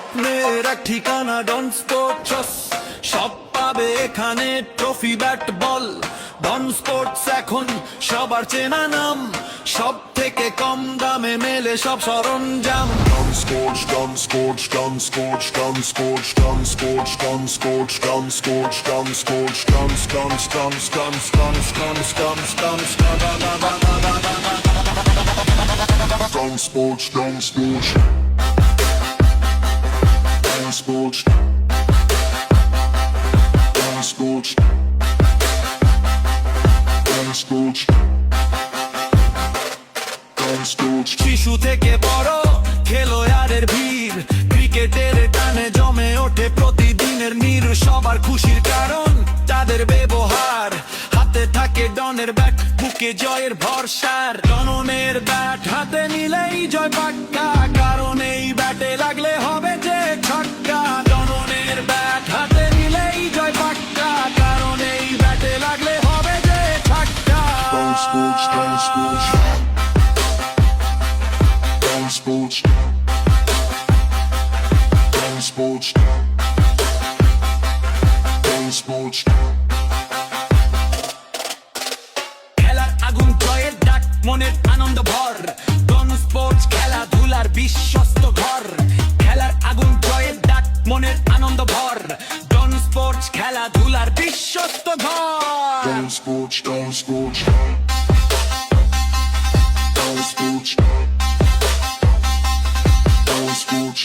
স্বপ্নের এক ঠিকানা ডন স্পোর্টস, সব পাবে এখানে ট্রফি ব্যাট বল। ডন স্পোর্টস এখন সবার চেনা নাম, সব থেকে কম দামে মেলে সব সরঞ্জাম। Gun Sports, Gun Sports, Gun Sports, Gun Sports, Gun Sports, Gun Sports, Gun Sports, Gun Sports, Guns, Guns, Guns, Guns, Guns, Guns, Guns, Guns, Gun Sports, Gun Sports, Gun Sports, Gun Sports, Gun Sports, Gun Sports. শিশু থেকে বড় খেলোয়াড়ের ভিড়, ক্রিকেটের টানে জমে ওঠে প্রতিদিনের নীর। সবার খুশির কারণ তাদের ব্যবহার, হাতে থাকে ডনের ব্যাট, বুকে জয়ের ভরসার। ডনের ব্যাট হাতে নিলেই জয় পাক্কা, কারণ এই ব্যাটে লাগলে হবে যে ছক্কা। ডনের ব্যাট হাতে নিলেই জয় পাক্কা, কারণ এই ব্যাটে লাগলে হবে যে ছক্কা। Gun Sports, Gun Sports, Gun Sports, Gun Sports, Gun Sports. খেলার আগুন জয়ের ডাক, মনের আনন্দ ভর। ডন স্পোর্টস খেলাধুলার বিশ্বস্ত ঘর। খেলার আগুন জয়ের ডাক, মনের আনন্দ ভর। ডন স্পোর্টস খেলাধুলার বিশ্বস্ত ঘর। Gun Sports, Gun Sports, Gun Sports, Gun Sports.